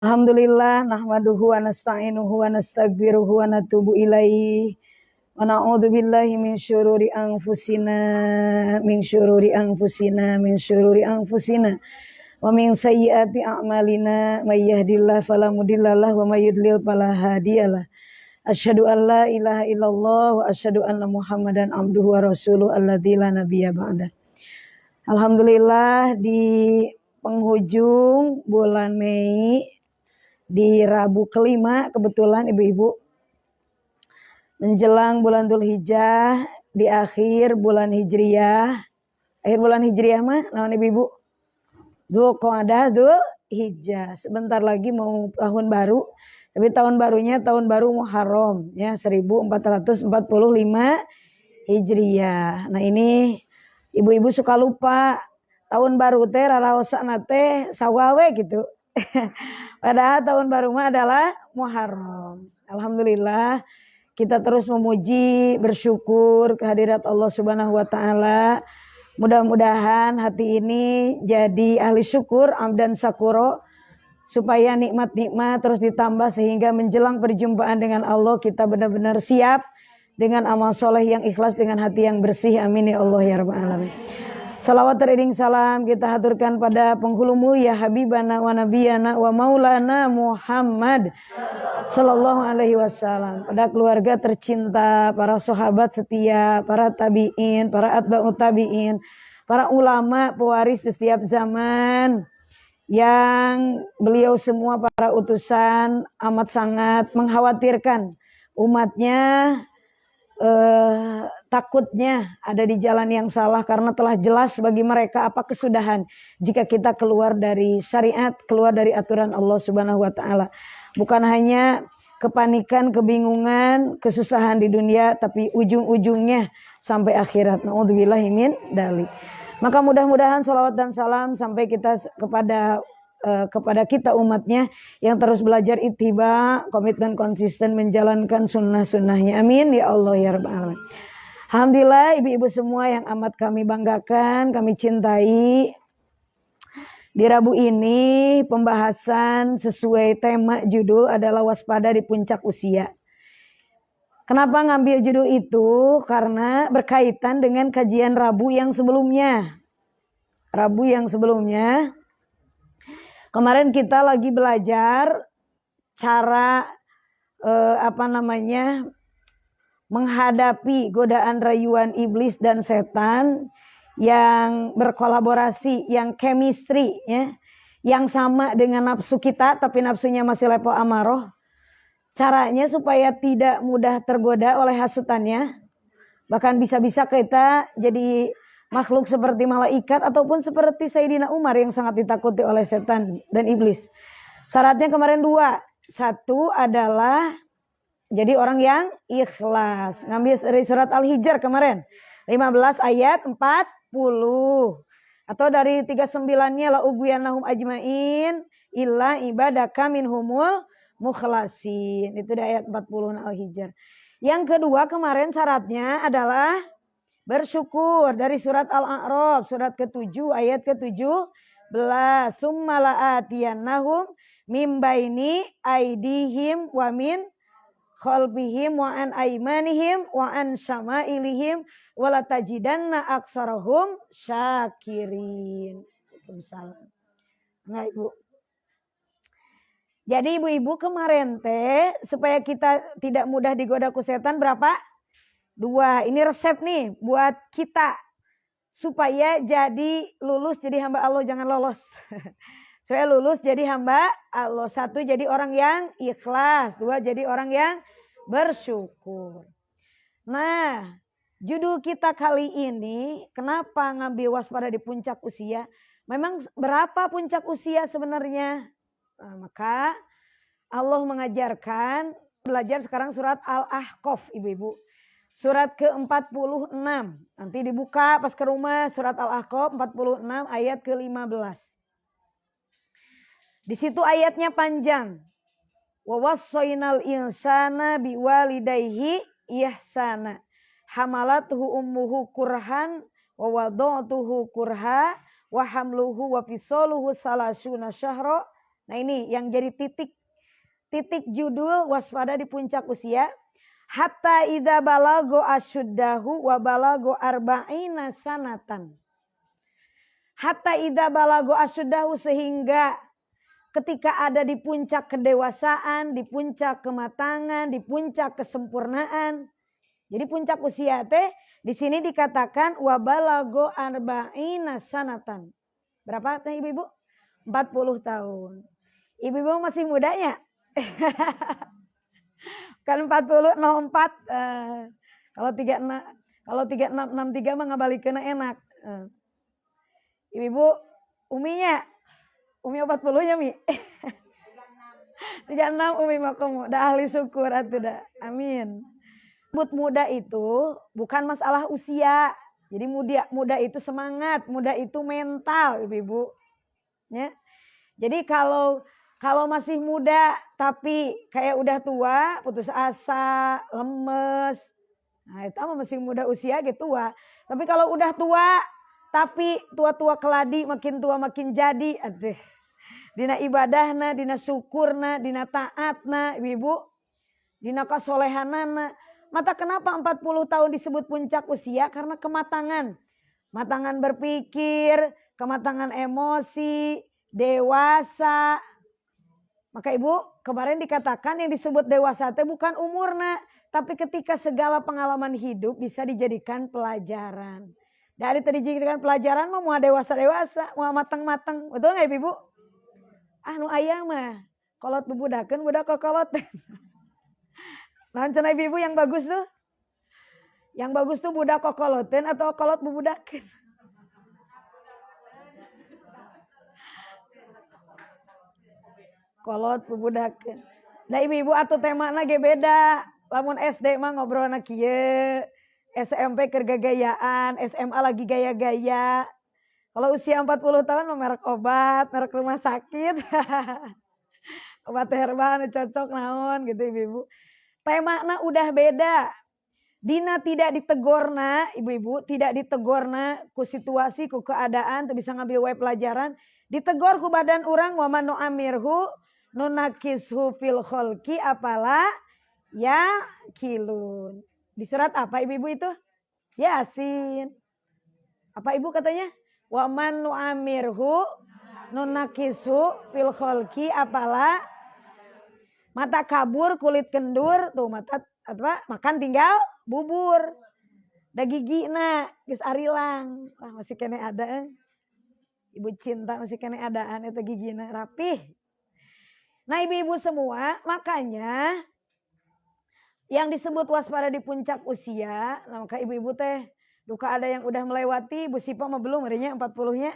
Alhamdulillah nahmaduhu wa nasta'inuhu wa nastaghfiruhu wa natubu ilaihi wa na'udzu billahi min syururi anfusina wa min sayyiati a'malina may yahdihillahu fala mudhillalah wa may yudlil fala hadiyalah. Asyhadu an la ilaha illallah wa asyhadu anna Muhammadan abduhu wa rasuluhu alladzi la nabiyya ba'da. Alhamdulillah di penghujung bulan Mei, di Rabu kelima kebetulan ibu-ibu menjelang bulan Dzulhijjah, di akhir bulan Hijriyah. Akhir bulan Hijriyah mah naon ibu-ibu? Dzulqa'dah, Dzulhijjah. Sebentar lagi mau tahun baru, tapi tahun barunya tahun baru Muharram ya, 1445 Hijriyah. Nah, ini ibu-ibu suka lupa tahun baru teh raraosana teh sawawe gitu. Padahal tahun baru mah adalah Muharram. Alhamdulillah kita terus memuji, bersyukur kehadirat Allah Subhanahu wa taala. Mudah-mudahan hati ini jadi ahli syukur, amdan sakuro, supaya nikmat-nikmat terus ditambah sehingga menjelang perjumpaan dengan Allah kita benar-benar siap dengan amal soleh yang ikhlas, dengan hati yang bersih. Amin ya Allah ya rabbal alamin. Salawat teriring salam kita haturkan pada penghulu mulia Habibana wa Nabiyana wa Maulana Muhammad sallallahu alaihi wasallam, pada keluarga tercinta, para sahabat setia, para tabi'in, para atba'ut tabi'in, para ulama pewaris di setiap zaman, yang beliau semua para utusan amat sangat mengkhawatirkan umatnya takutnya ada di jalan yang salah, karena telah jelas bagi mereka apa kesudahan jika kita keluar dari syariat, keluar dari aturan Allah Subhanahu wa taala. Bukan hanya kepanikan, kebingungan, kesusahan di dunia, tapi ujung-ujungnya sampai akhirat. Nauzubillahi min dzalik. Maka mudah-mudahan salawat dan salam sampai kita kepada kita umatnya yang terus belajar ittiba, komitmen konsisten menjalankan sunnah-sunnahnya. Amin ya Allah ya rabbal alamin. Alhamdulillah ibu-ibu semua yang amat kami banggakan, kami cintai. Di Rabu ini pembahasan sesuai tema judul adalah waspada di puncak usia. Kenapa ngambil judul itu? Karena berkaitan dengan kajian Rabu yang sebelumnya. Rabu yang sebelumnya kemarin kita lagi belajar cara menghadapi godaan rayuan iblis dan setan yang berkolaborasi, yang chemistry ya, yang sama dengan nafsu kita tapi nafsunya masih level amaroh. Caranya supaya tidak mudah tergoda oleh hasutannya, bahkan bisa-bisa kita jadi makhluk seperti malaikat ataupun seperti Sayyidina Umar yang sangat ditakuti oleh setan dan iblis. Syaratnya kemarin dua. Satu adalah jadi orang yang ikhlas. Ngambil dari surat Al-Hijr kemarin 15 ayat 40. Atau dari 39-nya la ugwiyanahum ajmain illa ibadaka minhumul mukhlasin. Itu di ayat 40 Al-Hijr. Yang kedua kemarin syaratnya adalah bersyukur dari surat Al-A'raf, surat ke-7 ayat ke-17. Summa la'atiyannahum mim baini aidihim wa min khalbihim wa an aimanihim wa an syama'ilihim wa latajidanna aksarahum syakirin. Waalaikumsalam. Nah, Ibu. Jadi ibu-ibu kemarin teh supaya kita tidak mudah digoda ku setan berapa? 2. Ini resep nih buat kita supaya jadi lulus jadi hamba Allah, jangan lolos. Supaya lulus jadi hamba Allah. 1, jadi orang yang ikhlas. 2, jadi orang yang bersyukur. Nah, judul kita kali ini, kenapa ngambil waspada di puncak usia? Memang berapa puncak usia sebenarnya? Nah, maka Allah mengajarkan, belajar sekarang surat Al-Ahqaf ibu-ibu. Surat ke-46. Nanti dibuka pas ke rumah surat Al-Ahqaf 46 ayat ke-15. Di situ ayatnya panjang. Wa wassaynal insana biwalidayhi ihsana. Hamalathu ummuhu kurhan wa wada'tuhu kurha wa hamluhu wa fisaluhu salasuna syahra Nah ini yang jadi titik judul waspada di puncak usia. Hatta idza balago asyuddahu wa balago arba'ina sanatan. Hatta idza balago asyuddahu, sehingga ketika ada di puncak kedewasaan, di puncak kematangan, di puncak kesempurnaan. Jadi puncak usia teh di sini dikatakan wa balago arba'ina sanatan. Berapa teh ibu-ibu? 40 tahun. Ibu-ibu masih mudanya? Kan 40 04 kalau 36 kalau 36 63 mah ngabalikeun enak. Ibu-ibu uminya Umi 40-nya Mi. 36 Umi makomo da ahli syukur atuh da. Amin. Sebut muda itu bukan masalah usia. Jadi muda itu semangat, muda itu mental, ibu-ibu. Ya. Jadi kalau masih muda tapi kayak udah tua, putus asa, lemes. Nah, itu mah masih muda usia gitu tua. Tapi kalau udah tua tapi tua-tua keladi, makin tua makin jadi, aduh. Dina ibadahna, dina syukurna, dina taatna, ibu-ibu. Dina kasolehanana. Mata kenapa 40 tahun disebut puncak usia? Karena kematangan. Matangan berpikir, kematangan emosi, dewasa. Maka ibu, kemarin dikatakan yang disebut dewasa itu bukan umurna, tapi ketika segala pengalaman hidup bisa dijadikan pelajaran. Dari tadi dijadikan pelajaran mau dewasa-dewasa, mau matang-matang. Betul nggak ibu? Nu aya mah kolot bebudakeun budak kokolot. Nah, cenah ibu yang bagus tuh. Yang bagus tuh budak kokoloten atau kolot bebudakeun. Kolot bebudakeun. Nah ibu-ibu atuh temana ge beda. Lamun SD mah ngobrolna kieu. SMP keur gagayaan, SMA lagi gaya-gaya. Kalau usia 40 tahun mah merek obat, merek rumah sakit. Obat herbal cocok naon gitu ibu-ibu. Temana udah beda. Dina tidak ditegorna, ibu-ibu, tidak ditegorna ku situasi, ku keadaan, tuh bisa ngambil wae pelajaran. Ditegor ku badan orang, wa man nu'amirhu nunakishu fil kholqi apala ya kilun. Di surat apa ibu-ibu itu? Yasin. Apa ibu katanya? Wa man nu'amirhu nunakishu fil kholqi apala. Mata kabur, kulit kendur, tuh mata apa? Makan tinggal bubur. Da gigina geus arilang. Wah, masih kene ada. Ibu cinta masih kene adaan eta gigina rapih. Nah, ibu-ibu semua, makanya yang disebut waspada di puncak usia, nah maka ibu-ibu teh duka ada yang udah melewati, Bu Sipa mah belum harinya 40-nya.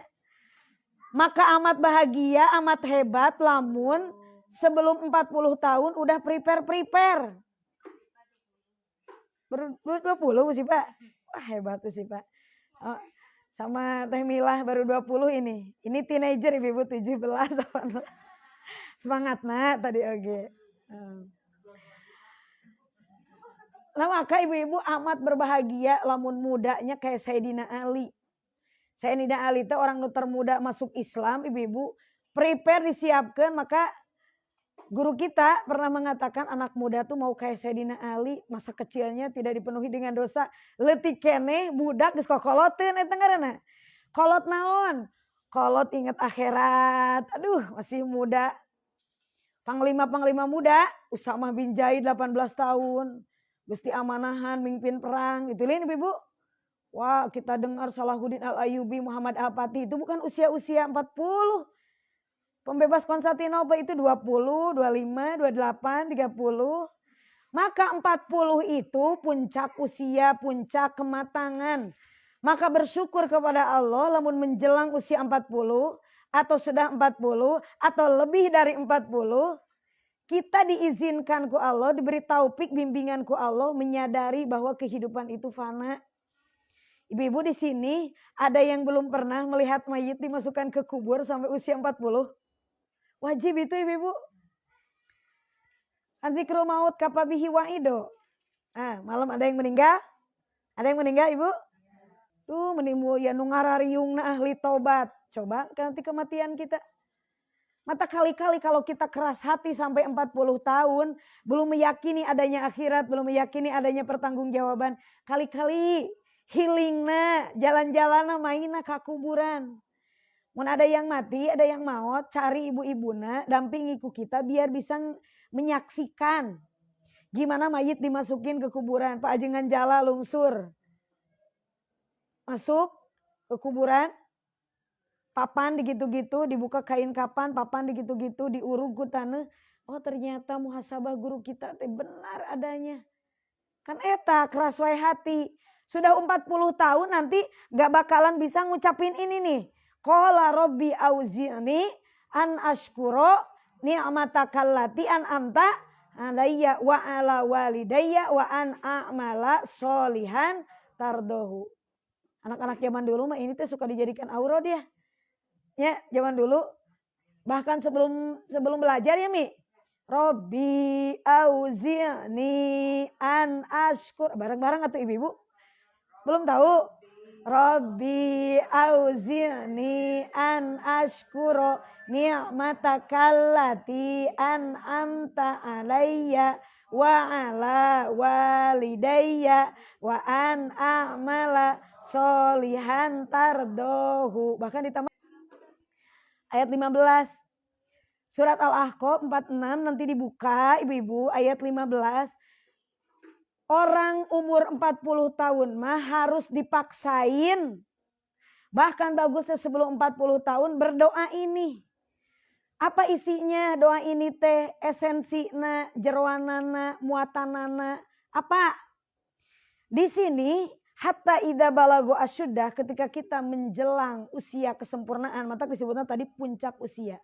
Maka amat bahagia, amat hebat lamun sebelum 40 tahun udah prepare. Baru 20 Bu Sipa. Wah, hebat Bu Sipa. Oh, sama Teh Milah baru 20 ini. Ini teenager ibu-ibu 17 tahun. Semangat nak tadi oke. Nah maka ibu-ibu amat berbahagia lamun mudanya kayak Sayyidina Ali. Sayyidina Ali itu orang nu termuda masuk Islam, ibu-ibu. Prepare disiapkan, maka guru kita pernah mengatakan anak muda tuh mau kayak Sayyidina Ali, masa kecilnya tidak dipenuhi dengan dosa. Leutik keneh budak geus kokoloteun eta ngaranna. Kolot naon? Kolot inget akhirat. Aduh, masih muda. Panglima muda, Usamah bin Zaid 18 tahun. Gusti amanahan, mimpin perang. Itu lain ibu-ibu. Wah, kita dengar Salahuddin Al-Ayyubi, Muhammad Al-Fatih. Itu bukan usia-usia 40. Pembebas Konstantinopel itu 20, 25, 28, 30. Maka 40 itu puncak usia, puncak kematangan. Maka bersyukur kepada Allah lamun menjelang usia 40 atau sudah 40 atau lebih dari 40, kita diizinkan ku Allah, diberi taufik bimbingan ku Allah menyadari bahwa kehidupan itu fana. Ibu-ibu di sini ada yang belum pernah melihat mayit dimasukkan ke kubur sampai usia 40? Wajib itu ibu-ibu. Anzikru maut kapabihi wa'ido. Nah, malam ada yang meninggal? Ada yang meninggal ibu? Tuh menimu ya nungarariung na ahli taubat. Coba nanti kematian kita. Mata kali-kali kalau kita keras hati sampai 40 tahun, belum meyakini adanya akhirat, belum meyakini adanya pertanggungjawaban, kali-kali healingna, jalan-jalan mainna ke kuburan. Mun ada yang mati, ada yang maut, cari ibu-ibuna, dampingi ku kita biar bisa menyaksikan gimana mayit dimasukin ke kuburan. Pak Ajengan jala lungsur. Masuk ke kuburan, papan digitu-gitu, dibuka kain kapan, papan digitu-gitu, diuruk ku tanah. Oh ternyata muhasabah guru kita teh benar adanya. Kan eta keras wae hati. Sudah 40 tahun nanti gak bakalan bisa ngucapin ini nih. Qala rabbi auzi'ni an ashkuro ni'matakallati an amta alayya wa ala walidayya wa an a'mala solihan tardohu. Anak-anak zaman dulu mah ini teh suka dijadikan aurod ya. Ya, zaman dulu bahkan sebelum belajar ya Mi. Robbi auzi'ni an ashkur. Bareng-bareng atau ibu-ibu? Belum tahu? Robbi auzi'ni an ashkuro ni'matakallati an amta alayya wa ala walidayya wa an a'mala solihan tardohu. Bahkan ditambah ayat 15. Surat Al-Ahqaf 46 nanti dibuka ibu-ibu ayat 15. Orang umur 40 tahun mah harus dipaksain. Bahkan bagusnya sebelum 40 tahun berdoa ini. Apa isinya doa ini teh? Esensinya, jeroanana, muatanana. Apa? Di sini hatta idza balagu asyuddah, ketika kita menjelang usia kesempurnaan, maka disebutnya tadi puncak usia.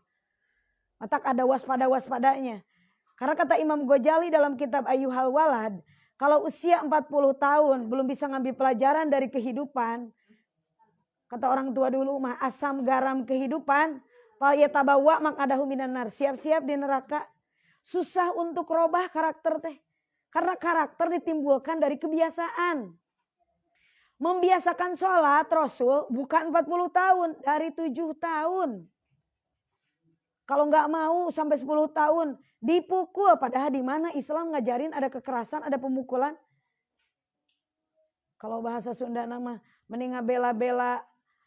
Maka ada waspada-waspadanya. Karena kata Imam Ghazali dalam kitab Ayyuhal Walad, kalau usia 40 tahun belum bisa ngambil pelajaran dari kehidupan, kata orang tua dulu mah asam garam kehidupan, fal yatabawa maq'adahu minan nar, siap-siap di neraka. Susah untuk robah karakter teh. Karena karakter ditimbulkan dari kebiasaan. Membiasakan sholat Rasul bukan 40 tahun, dari 7 tahun. Kalau nggak mau sampai 10 tahun dipukul. Padahal di mana Islam ngajarin ada kekerasan, ada pemukulan. Kalau bahasa Sunda nama mending bela-bela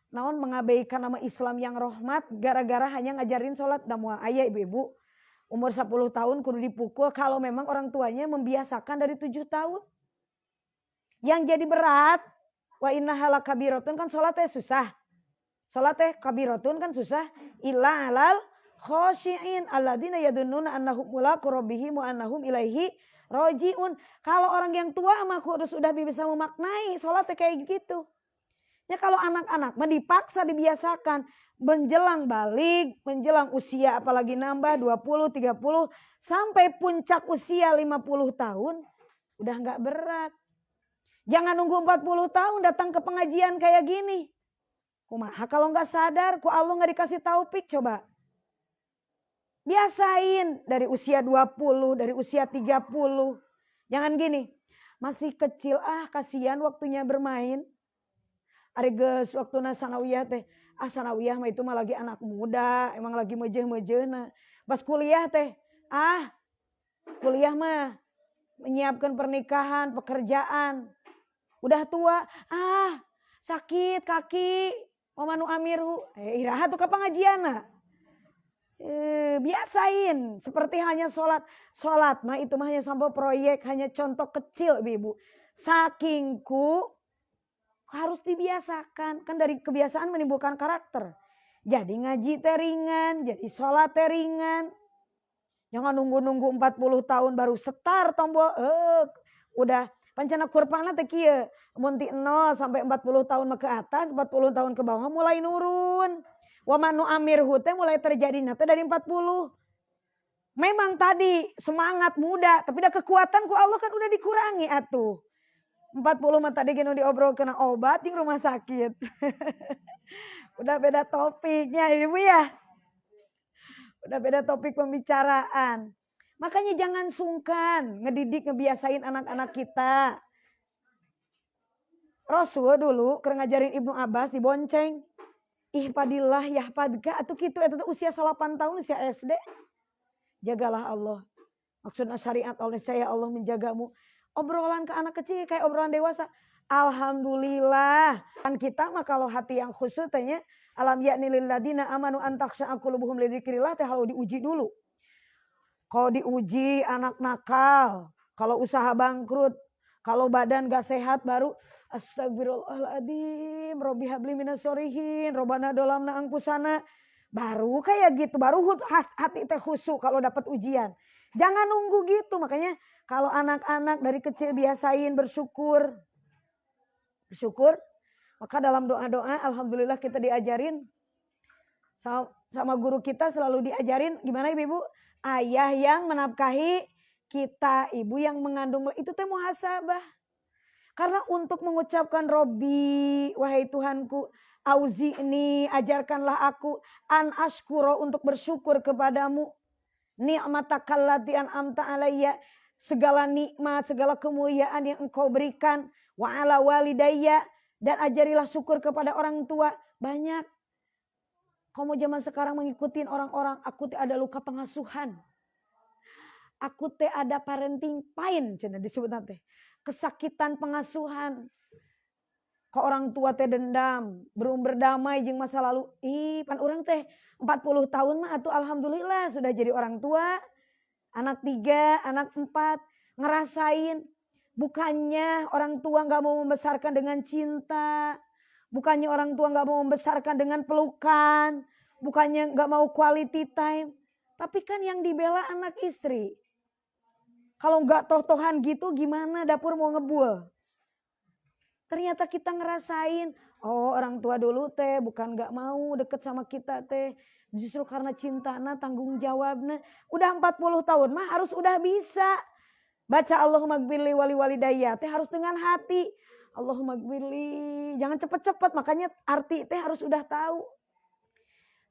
naon mengabaikan nama Islam yang rahmat gara-gara hanya ngajarin sholat. Dan mau ayah ibu-ibu umur 10 tahun kudu dipukul kalau memang orang tuanya membiasakan dari 7 tahun. Yang jadi berat, wa innaha lakabiratun, kan sholat teh susah. Sholat teh kabiratun kan susah. Illa alal khosyi'in alladzina yadunnuna annahum mulaqu rabbihim wa annahum ilaihi rojiun. Kalau orang yang tua mah harus sudah bisa memaknai sholat kayak gitu. Ya kalau anak-anak mah dipaksa dibiasakan menjelang balik, menjelang usia apalagi nambah 20, 30 sampai puncak usia 50 tahun udah nggak berat. Jangan nunggu 40 tahun datang ke pengajian kayak gini. Kumaha kalau nggak sadar, ku Allah nggak dikasih taufik coba. Biasain dari usia 20, dari usia 30. Jangan gini, masih kecil kasihan waktunya bermain. Ari geus waktuna sanawiyah teh, sanawiyah mah itu mah lagi anak muda, emang lagi mejeh-mejehna. Pas kuliah teh, kuliah mah menyiapkan pernikahan, pekerjaan. Udah tua, sakit kaki, mamanu amirhu. Iraha tuh ke pengajianna. Biasain seperti hanya sholat mah itu mah hanya sampai proyek, hanya contoh kecil ibu. Sakingku harus dibiasakan, kan dari kebiasaan menimbulkan karakter. Jadi ngaji teringan, jadi sholat teringan. Jangan nunggu 40 tahun baru setar tombol. Udah pancana kurpana teh kieu, mun ti 0 sampai 40 tahun ke atas, 40 tahun ke bawah mulai nurun. Wa manu amirhu teh mulai terjadi nate dari 40. Memang tadi semangat muda, tapi dah kekuatan ku Allah kan udah dikurangi atuh. 40 mah tadi gini diobrol kena obat di rumah sakit. Udah beda topiknya ibu ya. Udah beda topik pembicaraan. Makanya jangan sungkan ngedidik, ngebiasain anak-anak kita. Rasul dulu keur ngajarin Ibnu Abbas dibonceng. ihfadillah yahfadka atuh kitu eta usia 8 tahun usia SD. Jagalah Allah. Maksudnya syariat oleh saya Allah menjagamu. Obrolan ke anak kecil kayak obrolan dewasa. Alhamdulillah. Kan kita mah kalau hati yang khusyuk tanya alam yakni lil ladina amanu an takhsha'a qulubuhum li dzikrillah teh harus diuji dulu. Kalau diuji anak nakal, kalau usaha bangkrut, kalau badan gak sehat baru astagfirullahaladzim, Robbi habli minas sholihin, Robbana dolamna angkusana. Baru kayak gitu, baru hati teh khusyuk kalau dapat ujian. Jangan nunggu gitu, makanya kalau anak-anak dari kecil biasain bersyukur. Bersyukur, maka dalam doa-doa alhamdulillah kita diajarin sama guru kita selalu diajarin gimana ibu? Ayah yang menafkahi kita, ibu yang mengandung, itu teh muhasabah. Karena untuk mengucapkan Robbi, wahai Tuhanku, auzi'ni, ajarkanlah aku, an ashkuro, untuk bersyukur kepadamu. Ni'matakallati an'amta alayya, segala nikmat, segala kemuliaan yang engkau berikan. Wa ala walidayya, dan ajarilah syukur kepada orang tua. Banyak. Kamu zaman sekarang mengikuti orang-orang, aku teh ada luka pengasuhan. Aku teh ada parenting pain, cenah disebut nanti. Kesakitan pengasuhan. Ke orang tua teh dendam, belum berdamai jeung masa lalu. Pan urang teh 40 tahun mah atuh alhamdulillah sudah jadi orang tua. Anak 3, anak 4, ngerasain. Bukannya orang tua gak mau membesarkan dengan cinta. Bukannya orang tua gak mau membesarkan dengan pelukan. Bukannya gak mau quality time. Tapi kan yang dibela anak istri. Kalau gak toh-tohan gitu gimana dapur mau ngebul. Ternyata kita ngerasain. Oh orang tua dulu teh bukan gak mau deket sama kita teh. Justru karena cintana tanggung jawabnya. Udah 40 tahun mah harus udah bisa. Baca Allahumma gfirli wali walidayya teh harus dengan hati. Allahumma gfirli, jangan cepet-cepet, makanya arti teh harus udah tahu.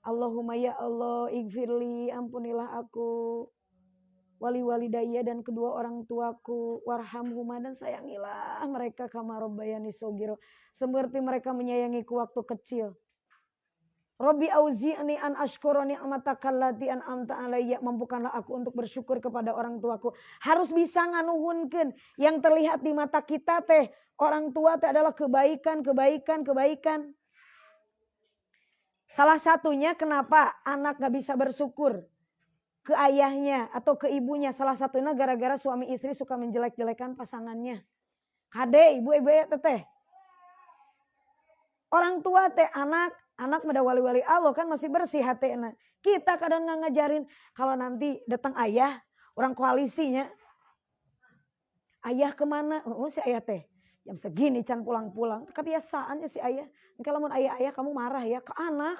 Allahumma ya Allah igfirli, ampunilah aku. Wali walidayya, dan kedua orang tuaku. Warhamhuma, dan sayangilah mereka kama rabbayani shogiro, seperti mereka menyayangiku waktu kecil. Robbi auzi'ni an ashkura ni'mataka allati an'amta alayya, mampukanlah aku untuk bersyukur kepada orang tuaku. Harus bisa nganuhunkeun yang terlihat di mata kita teh orang tua teh adalah kebaikan. Salah satunya kenapa anak gak bisa bersyukur ke ayahnya atau ke ibunya, salah satunya gara-gara suami istri suka menjelek-jelekan pasangannya. Kade ibu ya teteh. Orang tua teh anak pada wali-wali Allah kan masih bersih hatinya. Kita kadang nggak ngajarin kalau nanti datang ayah, orang koalisinya. Ayah kemana? Oh si ayah teh jam segini can pulang-pulang. Kebiasaannya si ayah. Kalau mau ayah kamu marah ya ke anak.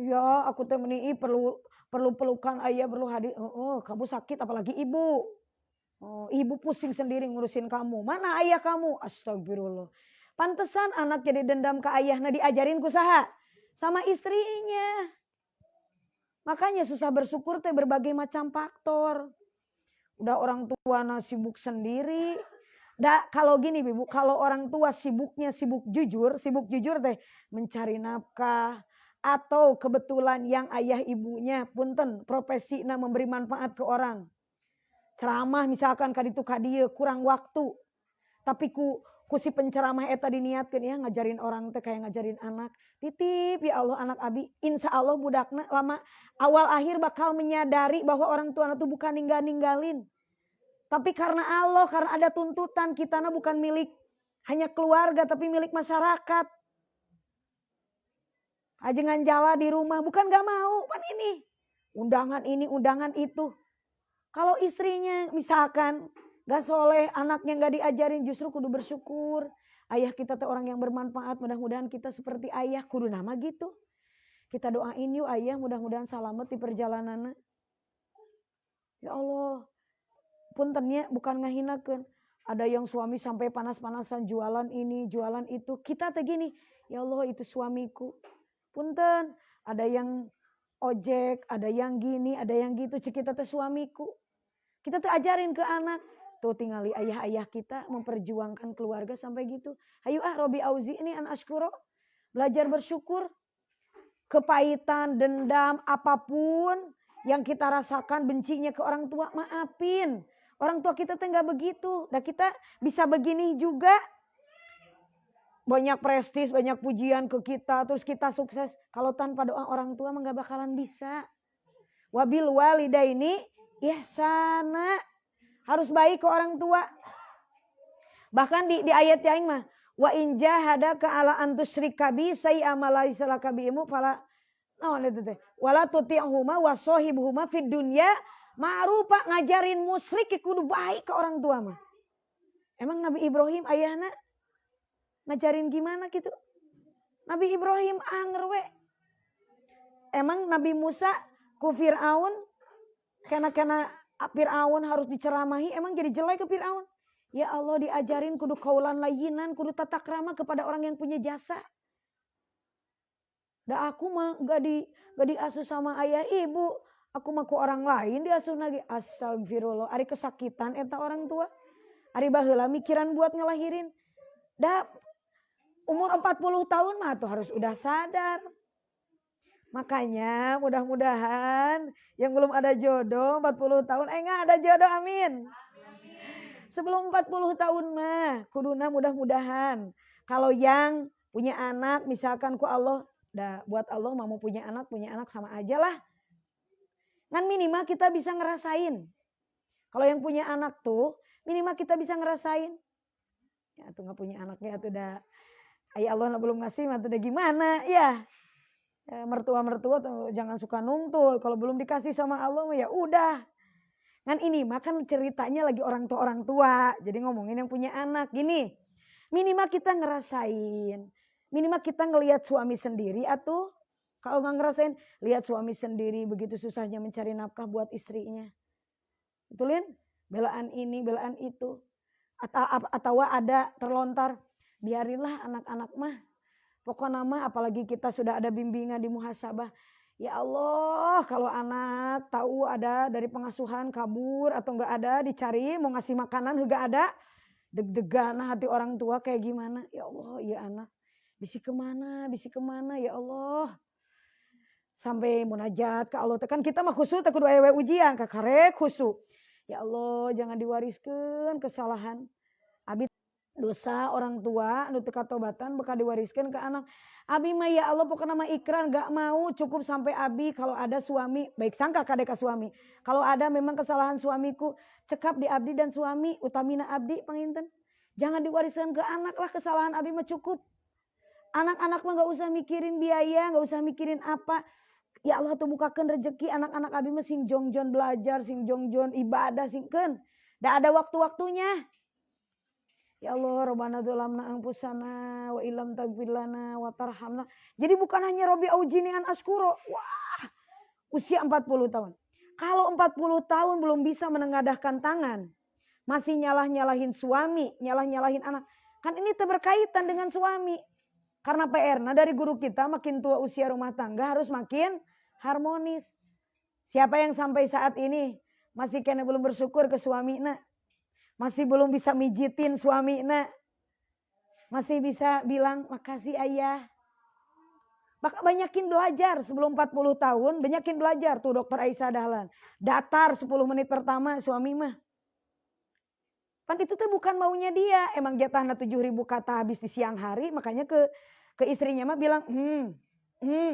Ya aku teh meni perlu pelukan ayah, perlu hadir. Kamu sakit apalagi ibu. Ibu pusing sendiri ngurusin kamu. Mana ayah kamu? Astagfirullah. Pantesan anak jadi dendam ke ayahnya, diajarin kusaha sama istrinya. Makanya susah bersyukur teh berbagai macam faktor. Udah orang tua sibuk sendiri. Kalau gini Ibu, kalau orang tua sibuknya sibuk jujur teh mencari nafkah. Atau kebetulan yang ayah ibunya punten profesinya memberi manfaat ke orang. Ceramah misalkan kaditu kadieu kurang waktu. Tapi ku si penceramah eta diniatkeun ya ngajarin orang teh kayak ngajarin anak. Titip ya Allah anak abi, insya Allah budakna lama awal akhir bakal menyadari bahwa orang tua itu bukan ninggalin. Tapi karena Allah, karena ada tuntutan kitana bukan milik hanya keluarga tapi milik masyarakat. Ajengan jala di rumah bukan gak mau kan ini. Undangan itu. Kalau istrinya misalkan gak soleh, anaknya gak diajarin, justru kudu bersyukur. Ayah kita tuh orang yang bermanfaat, mudah-mudahan kita seperti ayah, kudu nama gitu. Kita doain yuk ayah, mudah-mudahan selamat di perjalanannya. Ya Allah, puntennya bukan ngahinakeun. Ada yang suami sampai panas-panasan jualan ini, jualan itu. Kita teh gini, ya Allah itu suamiku. Punten, ada yang ojek, ada yang gini, ada yang gitu. Cik kita teh suamiku. Kita tuh ajarin ke anak. Tuh tinggali ayah-ayah kita memperjuangkan keluarga sampai gitu. Ayo Robbi auzi'ni an ashkuro. Belajar bersyukur. Kepahitan, dendam, apapun yang kita rasakan, bencinya ke orang tua, maafin. Orang tua kita tuh nggak begitu. Dan kita bisa begini juga. Banyak prestis, banyak pujian ke kita, terus kita sukses. Kalau tanpa doa orang tua nggak bakalan bisa. Wabil walidaini ihsana. Harus baik ke orang tua. Bahkan di ayat yang mah, wa in jahadaka ala an tusyrika bi say'a ma laysa laka bi'ilmu fala wala tuti'huma wa shahibuhuma fid dunya ma'rufa. Ngajarin musyrik kudu baik ke orang tua mah. Emang Nabi Ibrahim ayahna ngajarin gimana gitu? Nabi Ibrahim anger we. Emang Nabi Musa ku Fir'aun karena Fir'aun harus diceramahi, emang jadi jelek ke Fir'aun? Ya Allah, diajarin kudu kaulan layinan, kudu tata krama kepada orang yang punya jasa. Da aku mah gak diasuh sama ayah ibu. Aku mah ku orang lain diasuh lagi. Astagfirullah. Ari kesakitan eta orang tua. Ari baheula mikiran buat ngelahirin. Da umur 40 tahun mah tuh harus udah sadar. Makanya mudah-mudahan yang belum ada jodoh 40 tahun. Enggak ada jodoh, amin. Sebelum 40 tahun mah kuduna mudah-mudahan. Kalau yang punya anak misalkan ku Allah. Buat Allah mau punya anak sama aja lah. Kan minimal kita bisa ngerasain. Kalau yang punya anak tuh minimal kita bisa ngerasain. Ya tuh gak punya anaknya tuh udah. Ayah Allah belum ngasih mah tuh udah gimana ya. Mertua-mertua tuh jangan suka nuntut. Kalau belum dikasih sama Allah ya udah. Kan ini makan ceritanya lagi orang tua. Jadi ngomongin yang punya anak gini. Minimal kita ngerasain. Minimal kita ngelihat suami sendiri atau kalau nggak ngerasain lihat suami sendiri begitu susahnya mencari nafkah buat istrinya. Betulin? Belaan ini, belaan itu. Atau ada terlontar, biarinlah anak-anak mah. Pokoknya mah apalagi kita sudah ada bimbingan di muhasabah. Ya Allah, kalau anak tahu ada dari pengasuhan kabur atau enggak ada dicari mau ngasih makanan enggak ada. Deg-degan hati orang tua kayak gimana? Ya Allah, ya anak. Bisi kemana ya Allah. Sampai munajat ke Allah. Kan kita mah khusyuk tak kudu aya ujian kakarek khusyuk. Ya Allah, jangan diwariskan kesalahan. Abi dosa orang tua anu teu katobatan bakal diwariskan ke anak. Abi mah ya Allah pokoknya mah ikrar gak mau cukup sampai abi kalau ada suami baik sangka kadeka suami. Kalau ada memang kesalahan suamiku cekap di abdi dan suami utamina abdi panginten. Jangan diwariskan ke anak lah kesalahan abi mah cukup. Anak-anak mah gak usah mikirin biaya, gak usah mikirin apa. Ya Allah tuh bukakan rezeki anak-anak abi mah sing jongjon belajar, sing jongjon ibadah, sing kan. Dah ada waktu-waktunya. Ya Allah, Rabbana dzalamna anfusana wa illam taghfir lana wa tarhamna. Jadi bukan hanya Robbi aujini an askuro. Wah, usia 40 tahun. Kalau 40 tahun belum bisa menengadahkan tangan, masih nyalah-nyalahin suami, nyalah-nyalahin anak. Kan ini berkaitan dengan suami. Karena PR, nah dari guru kita makin tua usia rumah tangga harus makin harmonis. Siapa yang sampai saat ini masih kena belum bersyukur ke suami nak? Masih belum bisa mijitin suami nak? Masih bisa bilang makasih ayah. Maka banyakin belajar sebelum 40 tahun, banyakin belajar tuh Dokter Aisyah Dahlan. Datar 10 menit pertama suami mah. Kan itu tuh bukan maunya dia. Emang jatahnya 7.000 kata habis di siang hari. Makanya ke istrinya mah bilang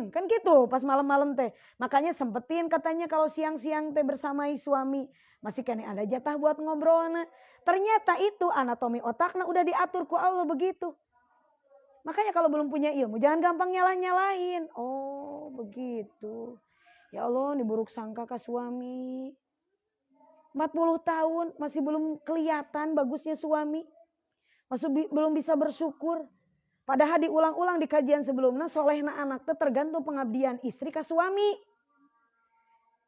kan gitu pas malam-malam teh. Makanya sempetin katanya kalau siang-siang teh bersamai suami. Masih kena ada jatah buat ngobrol. Nah. Ternyata itu anatomi otaknya udah diatur ku Allah begitu. Makanya kalau belum punya ilmu jangan gampang nyalah-nyalahin. Oh begitu. Ya Allah diburuk sangka ke suami. 40 tahun masih belum kelihatan bagusnya suami. Masih belum bisa bersyukur. Padahal diulang-ulang di kajian sebelumnya solehna anak itu tergantung pengabdian istri ke suami.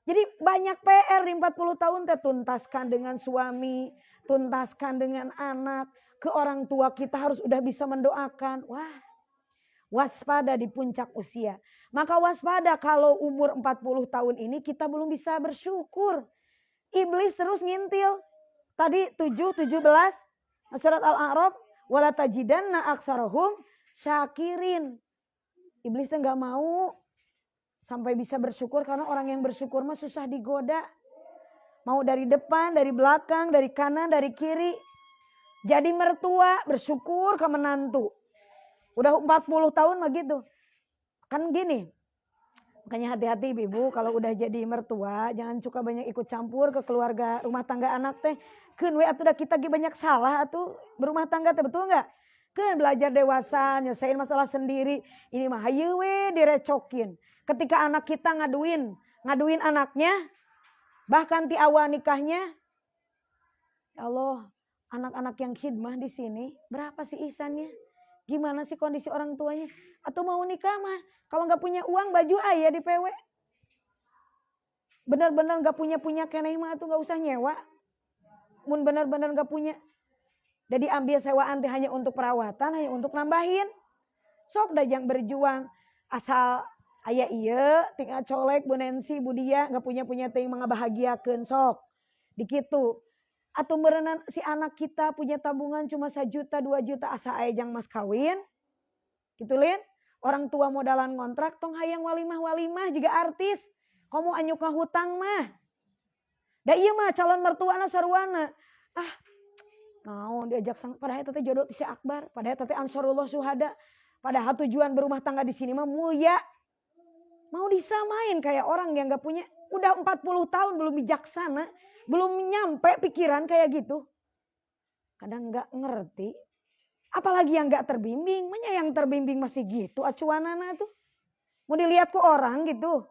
Jadi banyak PR di 40 tahun tuntaskan dengan suami. Tuntaskan dengan anak. Ke orang tua kita harus udah bisa mendoakan. Wah waspada di puncak usia. Maka waspada kalau umur 40 tahun ini kita belum bisa bersyukur. Iblis terus ngintil. Tadi 17 surat Al-A'raf wala tajidanna aktsarahum syakirin. Iblis teh nggak mau sampai bisa bersyukur, karena orang yang bersyukur mah susah digoda. Mau dari depan, dari belakang, dari kanan, dari kiri. Jadi mertua bersyukur ke menantu. Udah 40 tahun mah gitu. Kan gini. Makanya hati-hati ibu kalau udah jadi mertua jangan suka banyak ikut campur ke keluarga rumah tangga anak teh. Keun we atuh da kita ge banyak salah atuh berumah tangga teh, betul enggak? Keun belajar dewasa, nyelesain masalah sendiri. Ini mah hayu we direcokin. Ketika anak kita ngaduin anaknya, bahkan ti awal nikahnya, ya Allah, anak-anak yang khidmah di sini berapa sih ihsannya? Gimana sih kondisi orang tuanya? Atau mau nikah mah kalau nggak punya uang baju ayah di PW. Benar-benar nggak punya keneh mah tuh nggak usah nyewa. Mun benar-benar nggak punya. Jadi ambil sewaan teh hanya untuk perawatan, hanya untuk nambahin. Sok dajang berjuang asal ayah iya tinggal colek Bu Nancy, Bu Dia nggak punya ting mengabahagiakeun sok. Dikitu. Atau merenan si anak kita punya tabungan cuma 1 juta 2 juta asa aya jang mas kawin. Gitu Lin. Orang tua modalan ngontrak tong hayang walimah juga artis. Kamu anyuk hutang mah. Da iya mah calon mertuana sarwana. Naon diajak sang padahal teh jodoh si Akbar, padahal teh Ansarullah Syuhada. Padahal tujuan berumah tangga di sini mah mulia. Mau disamain kayak orang yang gak punya, udah 40 tahun belum bijaksana, belum nyampe pikiran kayak gitu. Kadang gak ngerti. Apalagi yang gak terbimbing. Manya yang terbimbing masih gitu acuanana tuh. Mau dilihat ke orang gitu.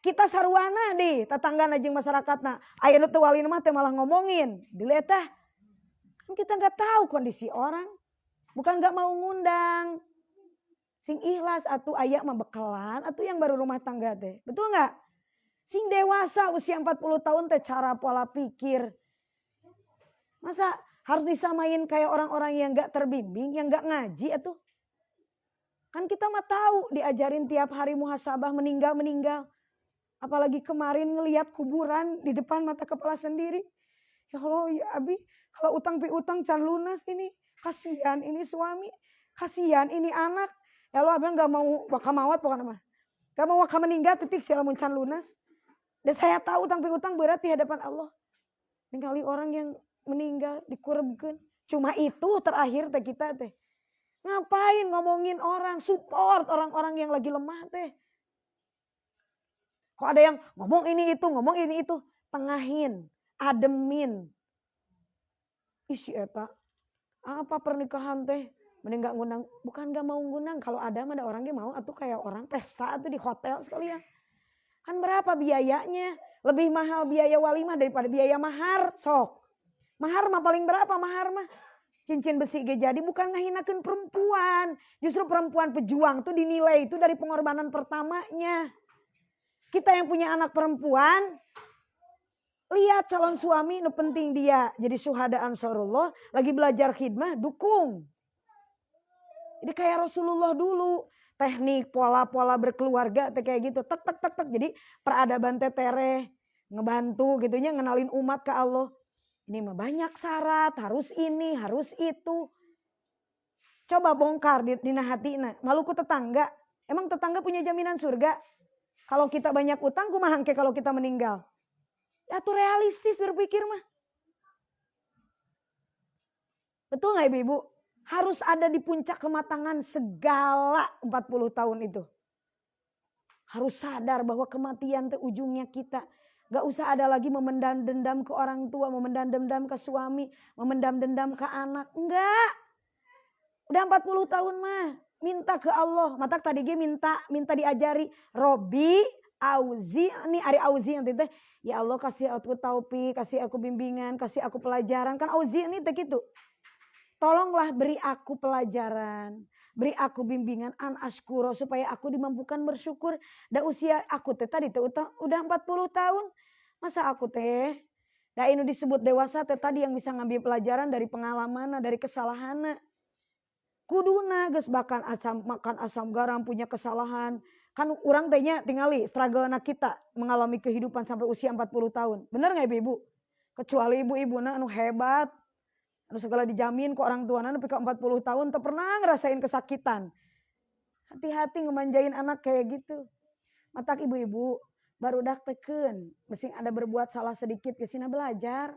Kita sarwana deh, tetanggana jeung masyarakatna. Aya nu teu walina mah teh malah ngomongin. Dilihat tah. Kan kita gak tahu kondisi orang. Bukan gak mau ngundang. Sing ikhlas atuh aya mah bekelan atuh yang baru rumah tangga teh. Betul gak? Sing dewasa usia 40 tahun teh cara pola pikir. Masa harus disamain kayak orang-orang yang gak terbimbing, yang gak ngaji atuh. Kan kita mah tahu diajarin tiap hari muhasabah meninggal. Apalagi kemarin ngelihat kuburan di depan mata kepala sendiri. Ya Allah ya Abi, kalau utang piutang can lunas ini. Kasihan ini suami, kasihan ini anak. Ya Allah abang gak mau waka mawat pokoknya mah. Gak mau waka meninggal titik sih lamun can lunas. Dan saya tahu utang piutang berat di hadapan Allah. Kali orang yang meninggal dikurebkeun. Cuma itu terakhir teh kita teh. Ngapain ngomongin orang, support orang-orang yang lagi lemah teh. Kok ada yang ngomong ini itu, tengahin, ademin. Isi eta, apa pernikahan teh? Mending gak ngundang, bukan gak mau ngundang. Kalau ada mah ada orang yang mau, atau kayak orang pesta atau di hotel sekalian. Kan berapa biayanya? Lebih mahal biaya walimah daripada biaya mahar, sok. Mahar mah paling berapa mahar mah? Cincin besi ge jadi bukan ngahinakeun perempuan. Justru perempuan pejuang tuh dinilai itu dari pengorbanan pertamanya. Kita yang punya anak perempuan, lihat calon suami nu penting dia jadi syuhada Ansarullah, lagi belajar khidmah, dukung. Jadi kayak Rasulullah dulu, teknik pola-pola berkeluarga kayak gitu, tek. Jadi peradaban tetereh, ngebantu gitunya, ngenalin umat ke Allah. Ini mah banyak syarat, harus ini, harus itu. Coba bongkar di hatina, malu ku tetangga. Emang tetangga punya jaminan surga? Kalau kita banyak utang, kumaha engke kalau kita meninggal? Ya tuh realistis berpikir mah. Betul gak ibu-ibu? Harus ada di puncak kematangan segala 40 tahun itu. Harus sadar bahwa kematian itu ujungnya kita. Gak usah ada lagi memendam dendam ke orang tua, memendam dendam ke suami, memendam dendam ke anak. Enggak. Udah 40 tahun mah. Minta ke Allah. Matak tadi ge minta diajari. Robi, auzi, ini ari auzi yang teh. Ya Allah kasih aku taufik, kasih aku bimbingan, kasih aku pelajaran. Kan auzi ini teh gitu. Tolonglah beri aku pelajaran. Beri aku bimbingan an askuro supaya aku dimampukan bersyukur. Da usia aku teh tadi teh udah 40 tahun. Masa aku teh da ini disebut dewasa teh tadi yang bisa ngambil pelajaran dari pengalaman, dari kesalahan. Kuduna geus makan asam garam punya kesalahan. Kan orang tehnya tingali struggle anak kita mengalami kehidupan sampai usia 40 tahun. Bener gak ibu-ibu? Kecuali ibu-ibu anu hebat. Anu segala dijamin ke orang tuana nepi ka 40 tahun teu pernah ngerasain kesakitan. Hati-hati ngemanjain anak kayak gitu. Matak ibu-ibu barudak teken, mesti ada berbuat salah sedikit ke sina belajar.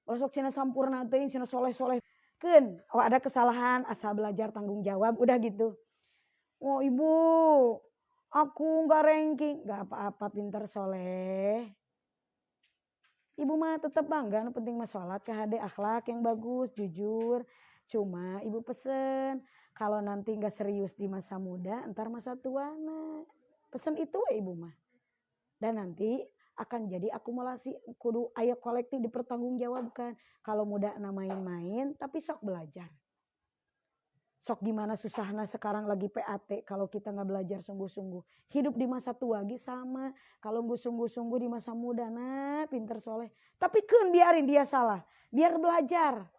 Kalau sok cina sampurna teuing, cina soleh-soleh ken, oh ada kesalahan asal belajar tanggung jawab, udah gitu. Oh ibu, aku nggak ranking, nggak apa-apa, pintar soleh. Ibu mah tetap bangga, penting mah sholat, KHD, akhlak yang bagus, jujur. Cuma ibu pesen, kalau nanti nggak serius di masa muda, ntar masa tua, nah. Pesen itu ibu mah. Dan nanti akan jadi akumulasi, kudu ayo kolektif dipertanggungjawabkan. Kalau muda main-main, tapi sok belajar. Sok gimana susahnya sekarang lagi PAT kalau kita nggak belajar sungguh-sungguh. Hidup di masa tua lagi sama. Kalau nggak sungguh-sungguh di masa muda, nah pinter soleh. Tapi kan biarin dia salah. Biar belajar.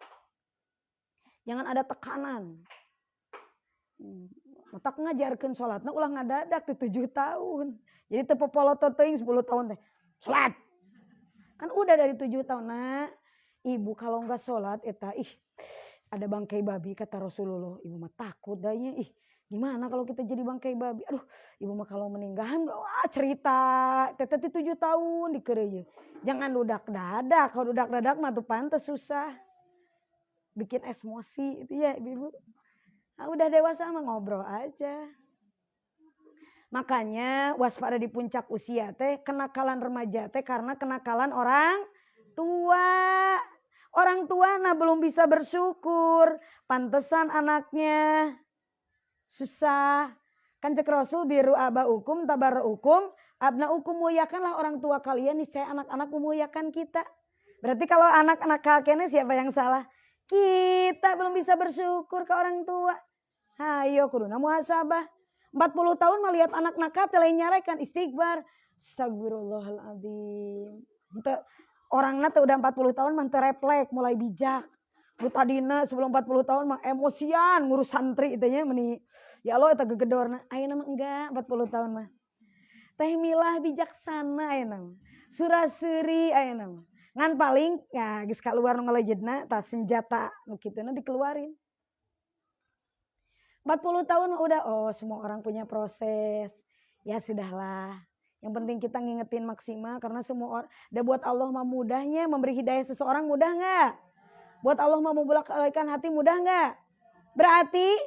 Jangan ada tekanan. Matak ngajarkan sholat. Nah ulah ngadadak di 7 tahun. Jadi tepopolo teuing 10 tahun teh. Sholat. Kan udah dari 7 tahun. Nah ibu kalau nggak sholat, ada bangkai babi kata Rasulullah. Ibu mah takut dahnya. Gimana kalau kita jadi bangkai babi? Aduh, ibu mah kalau meninggal, cerita. Teteh 7 tahun dikerja. Jangan ludak dadak. Kalau ludak dadak mah tuh pantas susah. Bikin emosi itu ya ibu. Nah, udah dewasa mah ngobrol aja. Makanya waspada di puncak usia teh, kenakalan remaja teh karena kenakalan orang tua. Orang tua nah belum bisa bersyukur. Pantesan anaknya susah. Kan cek Rasul biru aba hukum tabar hukum. Abna hukum muliakanlah orang tua kalian. Niscaya anak-anak memuliakan kita. Berarti kalau anak-anak kakeknya siapa yang salah? Kita belum bisa bersyukur ke orang tua. Hayo kuduna muhasabah. 40 tahun melihat anak nakal telah nyarekan istighfar. Astagfirullahaladzim. Orangnya tuh udah 40 tahun mah refleks mulai bijak. Lu tadina sebelum 40 tahun mah emosian ngurus santri itunya meni. Ya Allah eta gegedorna. Ayeuna mah enggak 40 tahun mah. Teh milah bijaksana ayeuna mah. Suraseri ayeuna mah. Ngan paling ya geus kaluar nu ngalejedna tah senjata nu kituna dikeluarin. 40 tahun mah udah semua orang punya proses. Ya sudahlah. Yang penting kita ngingetin maksimal karena semua orang, udah buat Allah mah mudahnya memberi hidayah seseorang mudah nggak? Buat Allah mah membolak-balikan hati mudah nggak? Berarti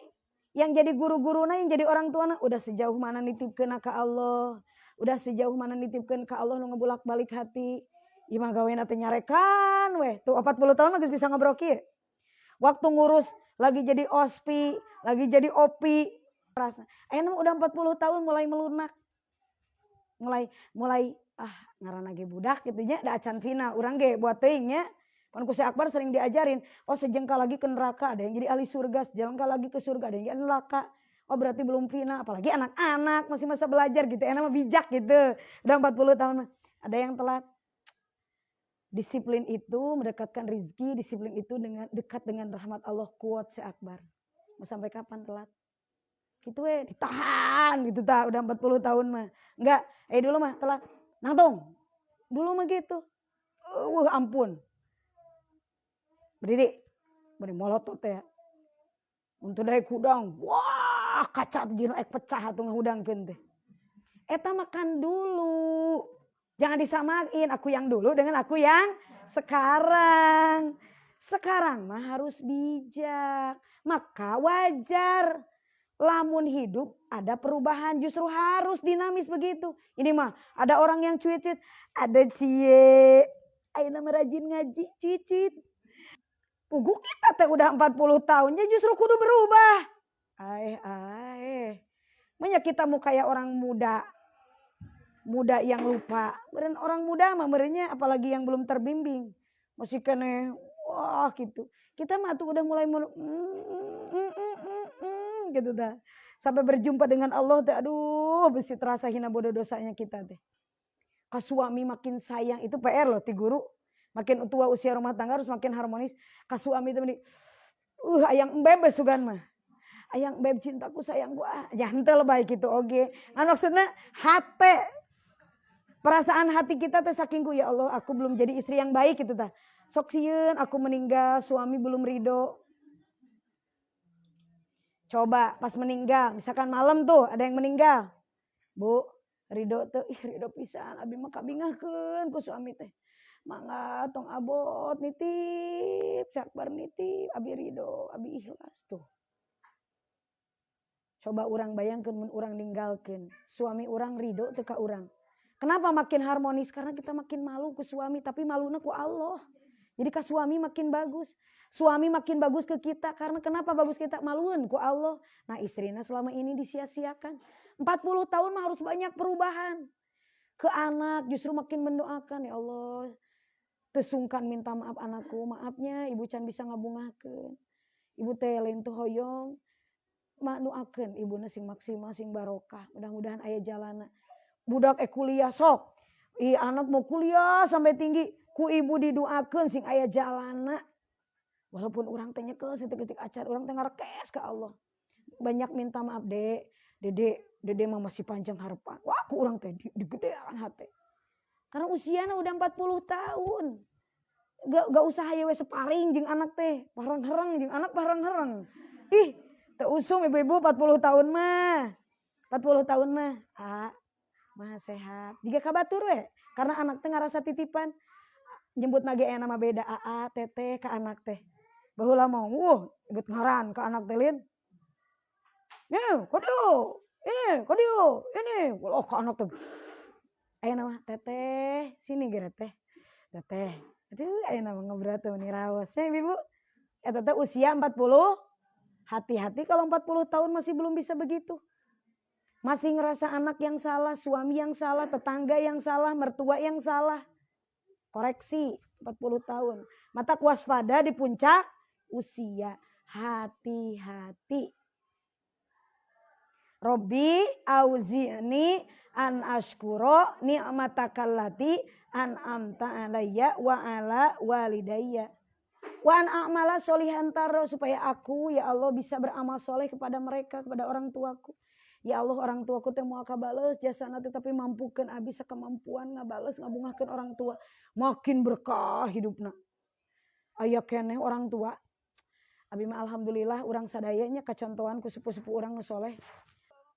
yang jadi guru-guruna, yang jadi orang tua udah sejauh mana nitipkeun ka Allah, udah sejauh mana nitipkeun ka Allah nu ngebolak-balik hati. Imah gaweana teh nyarekan weh. Tuh 40 tahun mah geus bisa ngobrol kieu. Waktu ngurus lagi jadi OSPI, lagi jadi OPI. Ayeuna udah 40 tahun mulai melunak. mulai ngaranna ge budak kitu nya da acan final urang ge buat teuing nya pan ku si Akbar sering diajarin sejengkal lagi ke neraka ada yang jadi ahli surga, sejengkal lagi ke surga ada yang jadi neraka. Berarti belum final, apalagi anak-anak masih masa belajar gitu, enak mah bijak gitu. Udah 40 tahun mah ada yang telat. Disiplin itu mendekatkan rizki, disiplin itu dekat dengan rahmat Allah, kuat si Akbar. Mau sampai kapan telat? Gitu ditahan gitu udah 40 tahun mah. Enggak, dulu mah telat. Nangtung. Dulu mah gitu. Ampun. Berdiri. Beri molotot ya. Untuk dari kudang. Wah, kaca jino pecah atuh ngahudangkeun teh. Eta makan dulu. Jangan disamain aku yang dulu dengan aku yang sekarang. Sekarang mah harus bijak. Maka wajar. Lamun hidup ada perubahan, justru harus dinamis begitu. Ini mah ada orang yang cuit-cuit, ada cie, ayeuna mah rajin ngaji, cicit. Pugu kita teh udah 40 tahunnya justru kudu berubah. Menya kita mau kayak orang muda. Muda yang lupa. Beren orang muda mah merenya apalagi yang belum terbimbing. Masih kene wah gitu. Kita mah tuh udah mulai gitu dah. Sampai berjumpa dengan Allah teh aduh besi terasa hina bodoh dosanya kita teh. Ka suami makin sayang itu PR loh ti guru. Makin tua usia rumah tangga harus makin harmonis. Ka suami teh ayang embeb sugan mah. Ayang embeb cintaku sayang gua. Ya henteu baik itu oge. Maksudnya hate perasaan hati kita teh saking ku ya Allah aku belum jadi istri yang baik gitu tah. Sok sieun aku meninggal suami belum ridho. Coba pas meninggal, misalkan malam tuh ada yang meninggal. Bu, ridho tuh, ridho pisan, abi mah kabingahkeun ku suami teh. Mangga tong abot nitip, cakbar nitip, abi ridho, abi ikhlas tuh. Coba orang bayangkan mun orang ninggalkeun, suami orang ridho teu ka urang. Kenapa makin harmonis? Karena kita makin malu ku suami, tapi maluna ku Allah. Jadi ka suami makin bagus. Suami makin bagus ke kita. Karena kenapa bagus kita? Maluun ku Allah. Nah istrinya selama ini disia-siakan. 40 tahun mah harus banyak perubahan. Ke anak justru makin mendoakan. Ya Allah, tesungkan minta maaf anakku. Maafnya ibu can bisa ngabungakeun. Ibu teh lain teu hoyong. Doakeun ibuna sing maksimal sing barokah. Mudah-mudahan aya jalana. Budak kuliah sok. Anak mau kuliah sampai tinggi. Ku ibu didoakeun sing aya jalana. Walaupun orang teh nyekel setik-setik acar, orang teh ngarekes ke Allah. Banyak minta maaf, Dek. Dede mah masih panjang harapan. Wah, ku orang teh digedean hati. Karena usianya udah 40 tahun. Gak usah haye we separing jeung anak teh. Parang-hereng jeung anak parang-hereng. Ih, teu usum ibu-ibu 40 tahun mah. 40 tahun mah. Mah sehat. Jika kabatur we. Karena anak teh ngarasa titipan. Jemput nage nama beda. Teteh ke anak teh. Baheula mau. Ibut ngaran ke anak teh lin. Kodiu. Ini. Kalau ke anak teh. Aya nama teteh. Sini gara teh. Teteh. Aduh, aya nama ngebrat teh meniraos. Ya ibu. Teteh usia 40. Hati-hati kalau 40 tahun masih belum bisa begitu. Masih ngerasa anak yang salah, suami yang salah, tetangga yang salah, mertua yang salah. Koreksi 40 tahun. Mata waspada di puncak usia. Hati-hati. Robbi auzi'ni an ashkuro ni'matakallati an amta alayya wa ala walidayya. Wa an a'mala sholihan taro, supaya aku ya Allah bisa beramal soleh kepada mereka, kepada orang tuaku. Ya Allah, orang tuaku teh moal kabales jasana teh, tapi mampukeun abi sakemampuan ngabales ngabungahkeun orang tua. Makin berkah hidupna. Aya keneh orang tua. Abi mah alhamdulillah urang sadayanya kacontohan ku sepuh-sepuh urang nu soleh.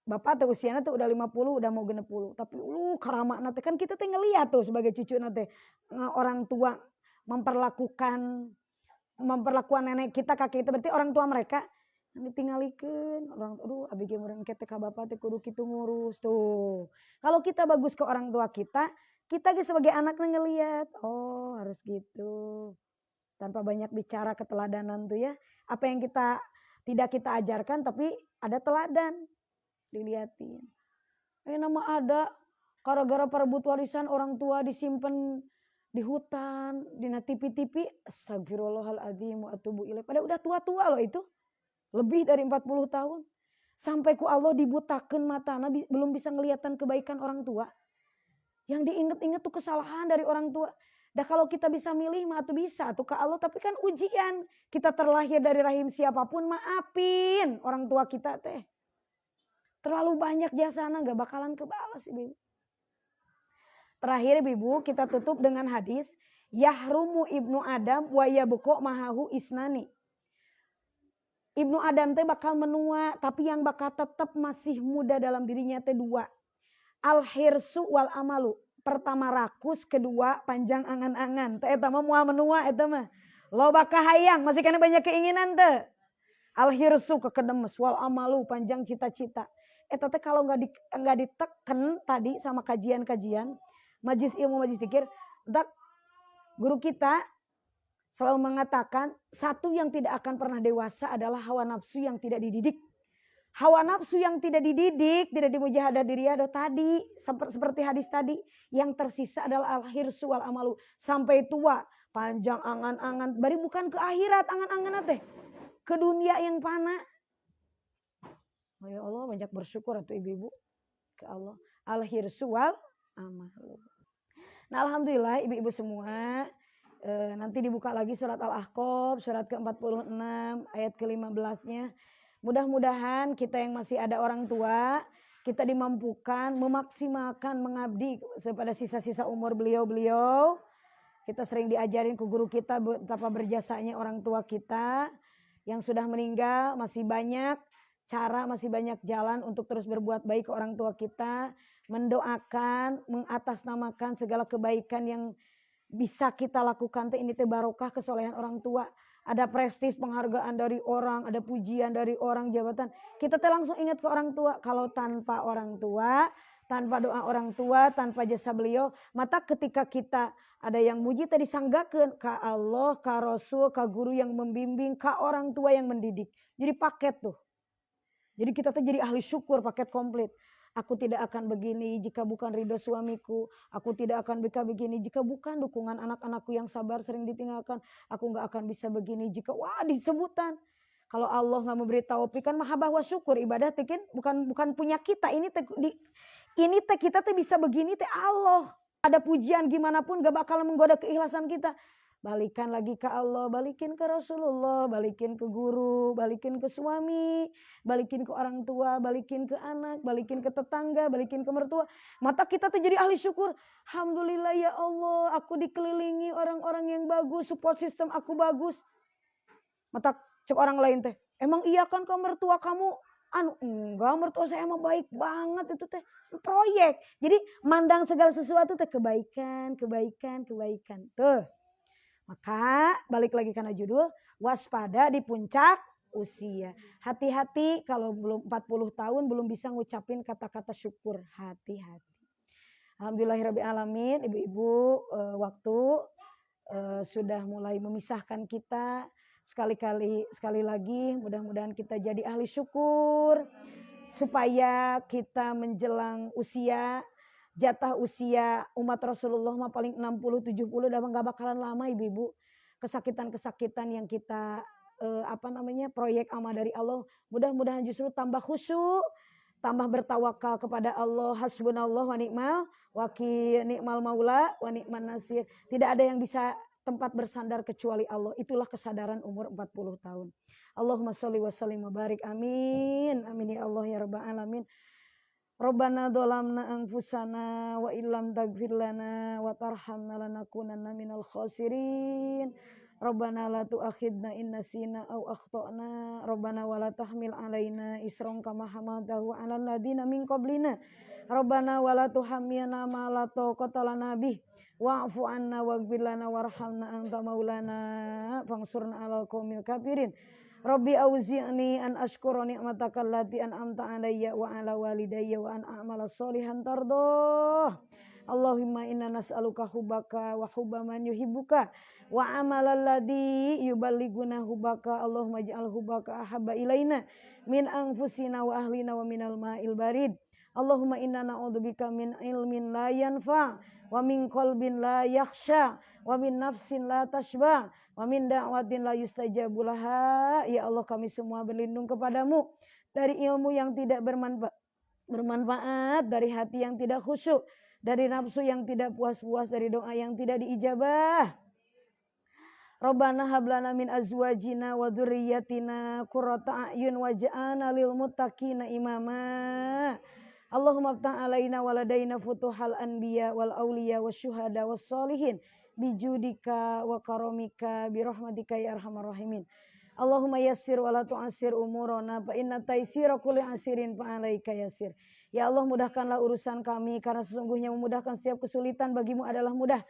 Bapak teh usiana teh udah 50, udah mau 60. Tapi karamakna teh kan kita teh ngeliat tuh sebagai cucuna teh orang tua memperlakukan nenek kita, kakek kita, berarti orang tua mereka ditinggalikeun. Orang abi ge meureun engke teh ka bapak teh kudu kitu ngurus tuh. Kalau kita bagus ke orang tua kita ge sebagai anak ngelihat, oh harus gitu. Tanpa banyak bicara, keteladanan tuh ya. Apa yang tidak kita ajarkan tapi ada teladan. Dilihatin. Nama ada gara-gara perebut warisan orang tua disimpan di hutan, di tipi-tipi. Astagfirullahaladzim wa atubu ilaih. Padahal udah tua-tua loh itu. Lebih dari 40 tahun. Sampai ku Allah dibutakan matana, belum bisa ngeliatan kebaikan orang tua. Yang diinget-inget tuh kesalahan dari orang tua. Dah kalau kita bisa milih mah tuh bisa tuh ke Allah. Tapi kan ujian. Kita terlahir dari rahim siapapun, maafin orang tua kita teh. Terlalu banyak jasana gak bakalan kebalas ibu. Terakhir ibu kita tutup dengan hadis. Yahrumu ibnu Adam wa yabqa mahahu isnani. Ibnu Adam teh bakal menua, tapi yang bakal tetap masih muda dalam dirinya teh dua. Al-hirsu wal amalu. Pertama rakus, kedua panjang angan-angan. Teh eta mah moal menua eta mah. Loba kahayang, masih kena banyak keinginan teh. Al-hirsu kekedemes wal amalu panjang cita-cita. Eta teh kalau enggak diteken tadi sama kajian-kajian, majlis ilmu, majlis zikir, guru kita selalu mengatakan satu yang tidak akan pernah dewasa adalah hawa nafsu yang tidak dididik. Hawa nafsu yang tidak dididik, tidak dimujahadah diriado tadi, seperti hadis tadi, yang tersisa adalah al-hirsu wal amalu. Sampai tua, panjang angan-angan, bari bukan ke akhirat angan-angan teh, ke dunia yang fana. Oh ya Allah, banyak bersyukur atau ibu-ibu ke Allah. Al-hirsu wal amalu. Nah alhamdulillah ibu-ibu semua, nanti dibuka lagi surat Al-Ahqaf, surat ke-46, ayat ke-15-nya. Mudah-mudahan kita yang masih ada orang tua, kita dimampukan memaksimalkan mengabdi pada sisa-sisa umur beliau-beliau. Kita sering diajarin ke guru kita betapa berjasanya orang tua kita. Yang sudah meninggal masih banyak. cara, masih banyak jalan untuk terus berbuat baik ke orang tua kita, mendoakan, mengatasnamakan segala kebaikan yang bisa kita lakukan teh ini teh barokah kesolehan orang tua. Ada prestis penghargaan dari orang, ada pujian dari orang, jabatan. Kita teh langsung ingat ke orang tua. Kalau tanpa orang tua, tanpa doa orang tua, tanpa jasa beliau, maka ketika kita ada yang muji teh disanggakeun ka Allah, ka Rasul, ka guru yang membimbing, ka orang tua yang mendidik. Jadi paket tuh. Jadi kita tuh jadi ahli syukur, paket komplit. Aku tidak akan begini jika bukan ridho suamiku. Aku tidak akan bisa begini jika bukan dukungan anak-anakku yang sabar sering ditinggalkan. Aku nggak akan bisa begini jika disebutan. Kalau Allah nggak memberi taufik kan mahabbah wa syukur, ibadah tekin bukan punya kita. Ini kita tuh bisa begini teh Allah. Ada pujian gimana pun gak bakal menggoda keikhlasan kita. Balikan lagi ke Allah, balikin ke Rasulullah, balikin ke guru, balikin ke suami, balikin ke orang tua, balikin ke anak, balikin ke tetangga, balikin ke mertua. Mata kita tuh jadi ahli syukur. Alhamdulillah ya Allah, aku dikelilingi orang-orang yang bagus, support system aku bagus. Mata cek orang lain teh, emang iya kan ke mertua kamu? Enggak, mertua saya emang baik banget, itu teh proyek. Jadi mandang segala sesuatu teh kebaikan. Tuh. Maka balik lagi karena judul, waspada di puncak usia. Hati-hati kalau belum 40 tahun belum bisa ngucapin kata-kata syukur. Hati-hati. Alhamdulillahirrabbilalamin, ibu-ibu waktu sudah mulai memisahkan kita. Sekali lagi mudah-mudahan kita jadi ahli syukur. Supaya kita menjelang usia, jatah usia umat Rasulullah mah paling 60-70 udah gak bakalan lama ibu-ibu. Kesakitan-kesakitan yang kita proyek amal dari Allah, mudah-mudahan justru tambah khusyuk, tambah bertawakal kepada Allah. Hasbunallah wa ni'mal wakil, ni'mal maula wa ni'man nasir. Tidak ada yang bisa tempat bersandar kecuali Allah. Itulah kesadaran umur 40 tahun. Allahumma sholli wa sallim wa barik. Amin. Amin ya Allah ya rabbal alamin. Rabbana dzalamna anfusana wa illam taghfir lana wa tarhamna lanakunanna minal khasirin. Rabbana la tu'akhidna in nasina aw akhtana. Rabbana wa la tahmil alaina isran kama hamaltahu 'alal ladzina min qablina. Rabbana wa la tuhammilna ma la taqata lana bih. Wa'fu 'anna waghfir lana warhamna anta maulana fansurna 'alal qaumil kafirin. Rabbi auzi'ni an ashkura ni'mataka allati an'amta 'alayya wa 'ala walidayya wa an a'mala sholihan tardah. Allahumma inna nas'aluka hubbaka wa hubba man yuhibbuka wa 'amalal ladzi yuballighuna hubbaka. Allahumma ij'al hubbaka ahabba ilaina min anfusina wa ahlina wa minal ma'il barid. Allahumma inna na'udzubika min ilmin la yanfa' wa min qalbin la yakhsha wa min nafsin la tashba wa min da'watin la yustajabu laha. Ya Allah, kami semua berlindung kepadamu dari ilmu yang tidak bermanfaat, dari hati yang tidak khusyuk, dari nafsu yang tidak puas-puas, dari doa yang tidak diijabah. Rabbana hablana min azwajina wa dzurriyyatina qurrata a'yun waj'alna lil muttaqina imama. Allahumma aftah alaina waladaina futuhal anbiya wal auliya wasyuhada was solihin bijudika wa karomika birahmatika ya arhamar rahimin. Allahumma yassir wa la tu'assir umurana fa inna taysira kulli asirin fa alaika yassir. Ya Allah, mudahkanlah urusan kami karena sesungguhnya memudahkan setiap kesulitan bagimu adalah mudah.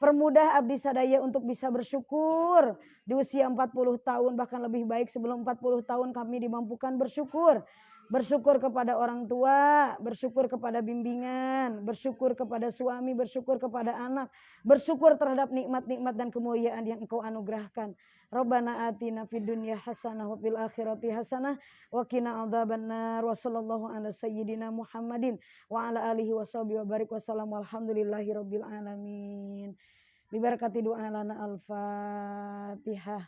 Permudah abdi sadaya untuk bisa bersyukur di usia 40 tahun, bahkan lebih baik sebelum 40 tahun kami dimampukan bersyukur. Bersyukur kepada orang tua, bersyukur kepada bimbingan, bersyukur kepada suami, bersyukur kepada anak, bersyukur terhadap nikmat-nikmat dan kemuliaan yang Engkau anugerahkan. Rabbana atina fid dunya hasanah wa fil akhirati hasanah wa qina adzabannar. Wa sallallahu ala sayyidina Muhammadin wa ala alihi washabihi wa barik wasallam. Walhamdulillahi rabbil alamin. Bi barakati doa lana al-Fatihah.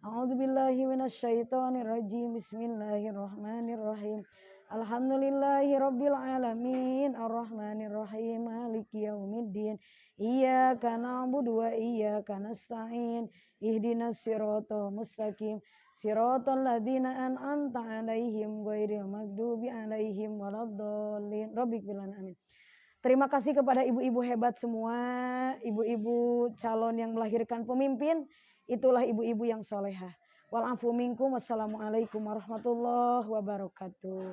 A'udzubillahi minasyaitonirrajim. Bismillahirrahmanirrahim. Alhamdulillahi rabbil alamin. Arrahmanirrahim. Maliki yaumiddin. Iyyaka na'budu wa iyyaka nasta'in. Ihdinas siratal mustaqim. Siratal ladzina an'amta 'alaihim ghairil maghdubi 'alaihim waladdallin. Rabbighfir lana. Amin. Terima kasih kepada ibu-ibu hebat semua, ibu-ibu calon yang melahirkan pemimpin. Itulah ibu-ibu yang solehah. wal afu minkum. Wassalamualaikum warahmatullahi wabarakatuh.